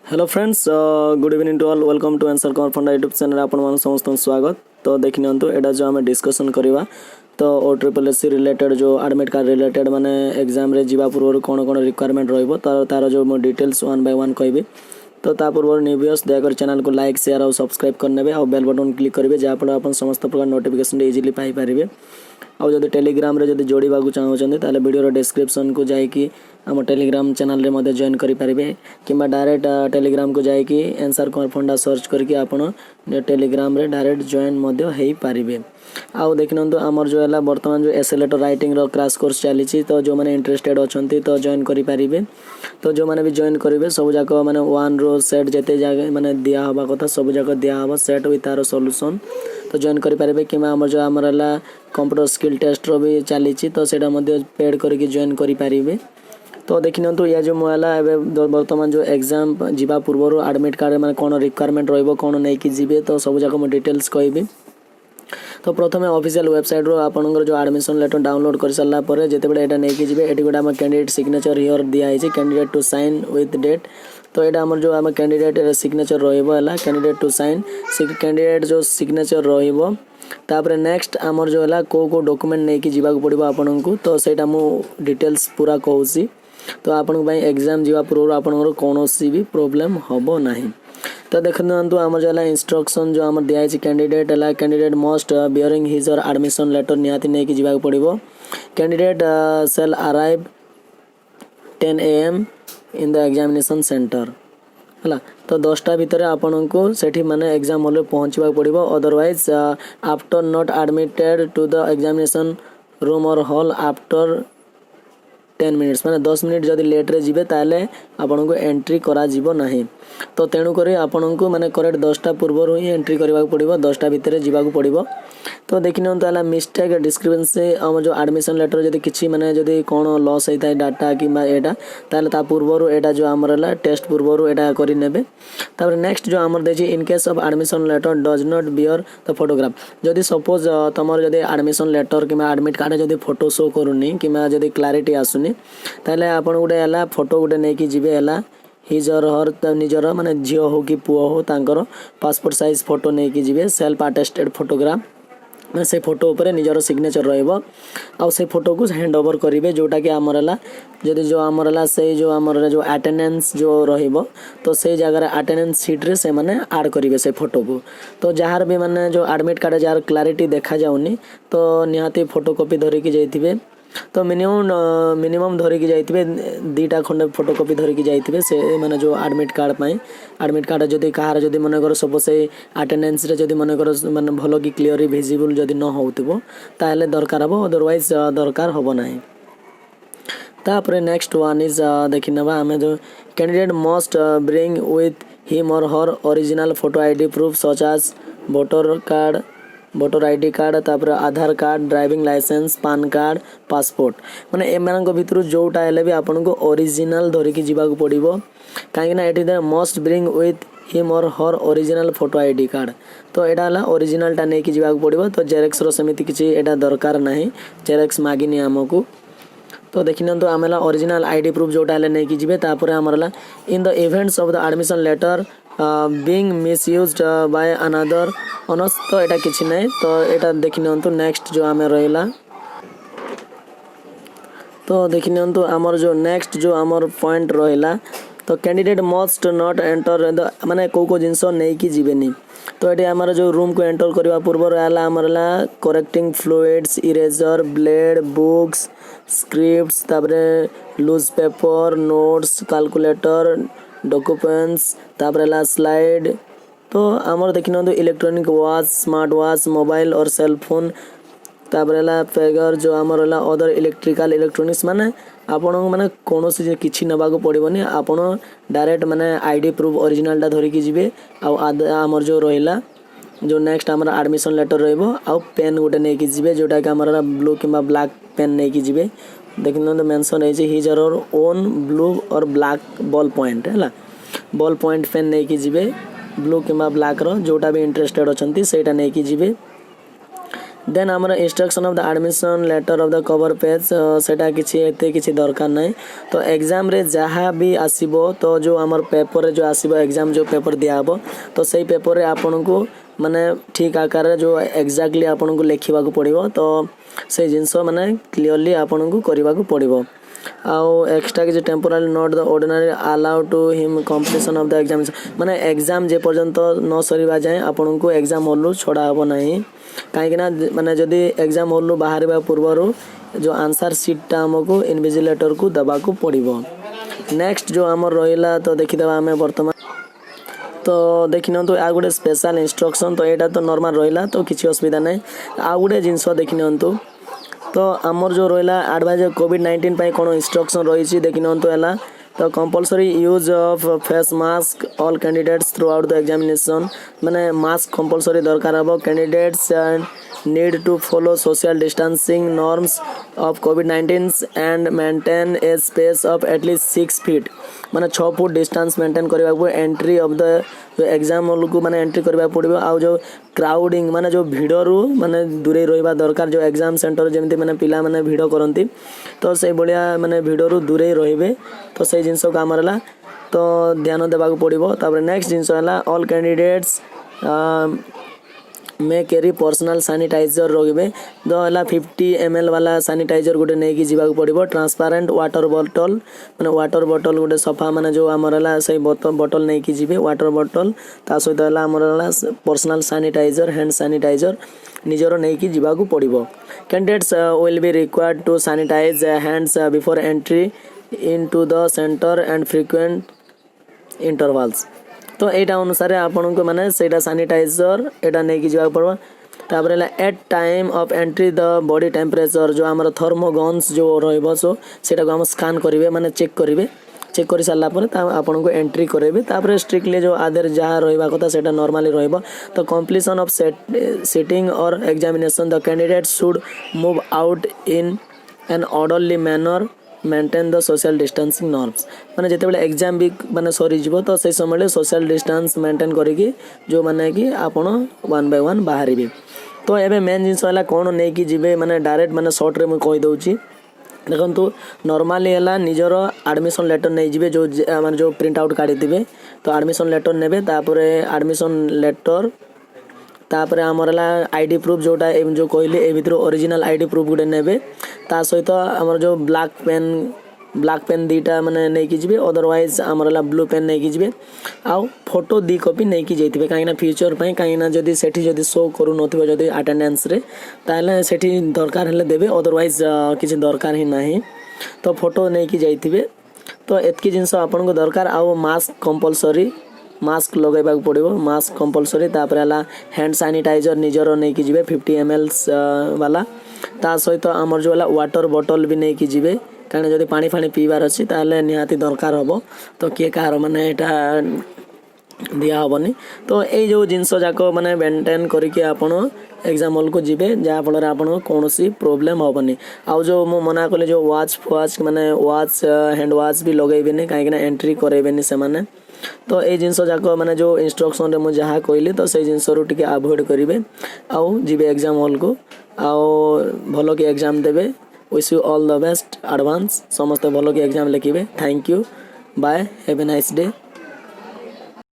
Hello friends, good evening to all. Welcome to answerkumar funda YouTube channel आपण मान समस्त स्वागत। तो देखि नियंतु एटा जो हमें डिस्कशन करवा तो OSSSC रिलेटेड जो एडमिट कार्ड रिलेटेड माने एग्जाम रे जीवा पूर्व कोन कोन रिक्वायरमेंट रहइबो तार जो मो डिटेल्स वन बाय वन कहबी। तो ता पूर्व न्यूवियर्स दयाकर चैनल को लाइक शेयर और सब्सक्राइब करनेबे और बेल बटन क्लिक करेंगे जहाँफल आप समस्त प्रकार नोटिफिकेशन इजिली पाई पारे। आउ जब टेलीग्राम रे जब जोड़ा चाहते ताले वीडियो डिस्क्रिप्शन को जाकि आम टेलीग्राम चैनल रे मध्य जॉइन करेंगे कि डायरेक्ट टेलीग्राम को जाकि answerkumar फंडा सर्च करके आपन टेलीग्राम रे डायरेक्ट जॉइन मध्य हो पारे। आउ देखिनंतु आमर जो है वर्तमान जो एसे लेटर राइटिंग रो क्रैश कोर्स चली तो जो मैंने इंटरेस्टेड अच्छा तो जॉइन करेंगे। तो जो मैंने भी जॉइन करेंगे सब जाक मैंने वन रो सेट जिते जगह मैंने दिया हवा कथा सब जाक दिया हवा सेट विथ तार सॉल्यूशन तो जॉइन करेंगे कि जो आमर है कंप्यूटर स्किल टेस्ट रो भी चली तो सेटा पेड करके जॉइन करेंगे। तो देखि नियंतु या जो मोला एबे वर्तमान जो एग्जाम जीवा पूर्व एडमिट कार्ड माने कोन रिक्वायरमेंट रहइबो कोन नै कि जीवे तो सब जाक म डिटेल्स कहबी। तो प्रथमे ऑफिशियल वेबसाइट रो आपनकर जो एडमिशन लेटर डाउनलोड कर सारला परे जेते बेले एटा नै कि जीवे एटी गोटा हम कैंडिडेट सिग्नेचर हियर दिया है candidate to sign with date. तो एटा हमर जो हम कैंडिडेट सिग्नेचर रहइबो हला कैंडिडेट टू साइन कैंडिडेट जो सिग्नेचर रहइबो तापर नेक्स्ट आमर जो हला को डॉक्यूमेंट नै कि जीवा को पड़िबो आपनकु। तो सेटा मु डिटेल्स पूरा कहूसी तो आपण एग्जाम जीवा पूर्व आपन कौन भी प्रोब्लेम हम ना। तो देखते आम जो इंस्ट्रक्शन जो आम दिखाई कैंडिडेट है candidate must bearing his or admission letter निहाती नहीं कि जावाक पड़ो। Candidate shall arrive 10 AM in the examination centre है। तो 10टा भितर आपन को सेठी माने एग्जाम हॉल पहुँचवा पड़ो। Otherwise after not admitted to the examination room or hall after 10 minutes माने 10 मिनिट जदि लेट रे जिबे ताले आपन को एंट्री करा जिवो नाही। तो तेणु करी आपन को माने करेक्ट 10टा पूर्व ही एंट्री करबा पड़िबो 10टा भितर जिबा को पड़िबो। तो देखिन ताला मिस्टेक डिस्क्रिपेंसी हम जो एडमिशन लेटर जदि किछि माने जदि कोन लॉस होइता डाटा कि एटा ताले ता पूर्व एटा जो हमरला टेस्ट पूर्व एटा करि नेबे। तापर नेक्स्ट जो हमर देछि in case of admission letter does not bear the photograph जदि सपोज तमर जदि एडमिशन लेटर कि एडमिट कार्ड जदि फोटो शो करूनी कि जदि क्लैरिटी आसुनी ताले आपन गुटे हला फोटो गुटे नै कि जिबे हला हिज और हर निजर माने झियो हो कि पुओ हो तांकर पासपोर्ट साइज फोटो नै कि जिबे सेल्फ अटेस्टेड फोटोग्राफ मैं से फोटो ऊपर निजर सिग्नेचर रहइबो आ से फोटो को हैंड ओवर करिवे जोटा कि हमरला जदि जो हमरला से जो हमर जो अटेंडेंस जो रहइबो तो से जगह अटेंडेंस शीट रे से माने ऐड करिवे से फोटो को। तो जहार भी माने जो एडमिट कार्ड जार क्लैरिटी देखा जाउनी तो निहाती फोटोकॉपी धरि कि जाइथिबे। तो मिनिमम धरिकी जाइथिबे 2टा खंडे फोटोकॉपी धरिकी जाइथिबे से माने जो एडमिट कार्ड पाई एडमिट कार्ड जदि कहार जदि मन कर सब से अटेंडेंस रे जदि मन कर माने भलो कि क्लियरली विजिबल जदि न होउतबो ताले दरकार हबो अदरवाइज दरकार हबो नाही। तापर नेक्स्ट वन इज देखिनबा हमें जो candidate must bring with him or her original photo ID proof such as voter ID card तापर Aadhaar card driving licence PAN card passport माने एमान भितर जोटा हेले भी आपन को ओरिजिनल धरिकी जीवाक पड़िबो काहे ना एठी must bring with him or her original photo ID card. तो एटा हला ओरिजिनल टा नै कि जीवाक पड़िबो। तो जेरेक्स रो समिति किछि एटा दरकार नाही जेरेक्स मागिनी हमकु। तो देखिनंतु आमेला ओरिजिनल आईडी प्रूफ जोटा हेले नै कि जिबे तापर हमरला in the events of the admission letter being misused by another honest तो एटा किछि नै। तो एटा देखिनंतु नेक्स्ट जो आमे रहिला तो देखिनंतु हमर जो नेक्स्ट जो हमर पॉइंट रहिला तो candidate must not enter the माने को जिंस नै कि जीवेनी। तो एटी हमर जो रूम को एंटर करबा पूर्व रहला हमरला correcting fluids eraser blade books scripts ताबरे loose paper notes calculator documents तापरेला स्लाइड। तो आमर देखिन electronic watch smart watch mobile or cell phone तापरेला पेगर जो आमर हला अदर इलेक्ट्रिकल इलेक्ट्रॉनिक्स माने आपण माने कोनोसी किछि नबा को पड़िबोनी आपण डायरेक्ट माने आईडी प्रूफ ओरिजिनल टा धरि कि जिवे आ आमर जो रहिला जो नेक्स्ट आमर एडमिशन लेटर रहइबो आ पेन गुटे नै कि जिवे जोटा कि आमर ब्लू किबा ब्लैक पेन नै कि जिवे। देखिन तो मेंशन है हिज और ओन ब्लू और ब्लैक बॉल पॉइंट है बॉल पॉइंट पेन नहीं कि जिवे ब्लू किबा ब्लैक रो जोटा भी इंटरेस्टेड अछंती सेटा नहीं कि जिवे। देन आमर instruction of the admission letter of the cover page सेटा किछि एते किछि दरकार नै। तो एग्जाम रे जहाँ भी आसीबो तो जो आमर पेपर रे जो आसीबो एग्जाम जो पेपर दिया हबो तो सही पेपर रे आपन को माने ठीक आकार रे जो एक्जाक्टली आपन को लिखिबा को पड़िबो। तो से जिंस माने क्लियरली आपन को करबा को पड़िबो। आउ एक्स्ट्रा किसी temporary not the ordinary allow to him completion of the examination माने एग्जाम जे पर्यंत न सरीबा जाए आपन को एग्जाम हॉल रु छोड़ा हबो नहीं। काहे ना माने जदी एग्जाम हॉल रु बाहरबा पूर्वरु जो आंसर शीट हमको इन्विजिलेटर को दबा को पड़िबो। नेक्स्ट जो हमर रहिला तो देखि देबा हमें वर्तमान तो देखि नंतु आ गुडे स्पेशल इंस्ट्रक्शन तो एटा तो नॉर्मल रहिला तो किछि असुविधा नै। आ गुडे जिंस देखि नंतु तो आमर जो रहिला एडवाइजर कोविड-19 पाई कोन इंस्ट्रक्शन रहिछि देखि नंतु हला तो compulsory use of face mask all candidates through out the examination माने मास्क कंपलसरी दरकार हबो। Candidates need to follow social distancing norms of COVID-19 and maintain a space of at least 6 feet माने 6 foot distance maintain करबा को entry of the जो exam hall को माने entry करबा पड़िबो। आ जो क्राउडिंग माने जो भीड़ रु माने दूरे रहिबा दरकार। जो एग्जाम सेंटर जेमति माने पिला माने भीड़ करंती तो से बलिया माने भीड़ रु दूरे रहिबे तो से जिंस को हमरला तो ध्यान देबा को पड़िबो। तापर नेक्स्ट जिंस हला ऑल कैंडिडेट्स में कैरी पर्सनल सैनिटाइजर रखिबे। तो हला 50 ml वाला सैनिटाइजर गुटे नै कि जीवा को पड़िबो। ट्रांसपेरेंट वाटर बोतल माने वाटर बोतल गुटे सफा माने जो हमर हला सही बोतल नै कि जीबे वाटर बोतल ता सहित हला हमर हला पर्सनल सैनिटाइजर हैंड सैनिटाइजर निजरो नै कि जीवा को पड़िबो। Candidates will be required to sanitise hands before entry into the centre and frequent intervals. तो एटा अनुसार आपन को माने सेटा सैनिटाइजर एटा नै कि जीवा पड़बो। तापर हला at time of entry the body temperature जो हमर थर्मोगन्स जो रहइबो सो सेटा को हम स्कैन करिवे माने चेक करिवे। चेक करि साला पर ता आपन को एंट्री करेबे। तापर स्ट्रिक्टली जो आदर जहा रहइबा कथा सेटा नॉर्मली रहइबो। तो कंप्लीशन ऑफ सिटिंग और examination the candidate should move out in an orderly manner maintain the social distancing norms माने जेते बेले एग्जाम भी माने सरी जिवो तो से समय सोशल डिस्टेंस मेंटेन करिकि जो माने कि आपण 1 बाय 1 बाहरिबे। तो एबे मेन जिंस हला कोन नै कि जिबे माने डायरेक्ट माने शॉर्ट रे म कहि दउची देखंतु नॉर्मली हला निजरो एडमिशन लेटर नै जिबे जो माने जो प्रिंट आउट काढि दिबे। तो एडमिशन लेटर नेबे तापरे एडमिशन लेटर तापरे हमरला आईडी प्रूफ जोटा जो कहली ए भितर ओरिजिनल आईडी प्रूफ गुडे नेबे। ता सहित हमर जो ब्लैक पेन दीटा माने नै कि जिबे। अदरवाइज हमरला ब्लू पेन नै कि जिबे। आ फोटो दी कॉपी नै कि जैतिबे काइना फ्यूचर पई काइना जदी सेठी जदी शो करू नथिबो जदी अटेंडेंस रे ताले सेठी दरकार हले देबे। अदरवाइज किछि दरकार ही नाही तो फोटो नै कि जैतिबे। तो एतकी जिंस आपन को दरकार। आ मास्क कंपलसरी मास्क लगाइबा को पड़िबो। मास्क कंपलसरी तापर हला हैंड सैनिटाइजर निजरो नै कि जिबे 50 ml वाला। ता सहित हमर जो हला वाटर बोतल भी नै कि जिबे काने जदी पानी फानी पीबार अछि ताले निहाती दरकार हबो। तो के कार माने एटा दिया हबनी। तो ए जो जिंस जाको माने मेंटेन करिके आपण एग्जाम हॉल को जिबे जा फल आपण कोनोसी प्रॉब्लम हबनी। आ जो मो मना कले जो वॉच माने वॉच हैंड वॉच भी लगाइबेनी काहे ना एंट्री करेबेनी से माने। तो ए जिंस जाको माने जो इंस्ट्रक्शन रे मु जहा कहली तो से जिंस रु टिके अवॉइड करिवे आउ जिबे एग्जाम हॉल को आउ भलो के एग्जाम देबे। Wish you all the best advance समस्त भलो के एग्जाम लिखिबे। Thank you bye have a nice day.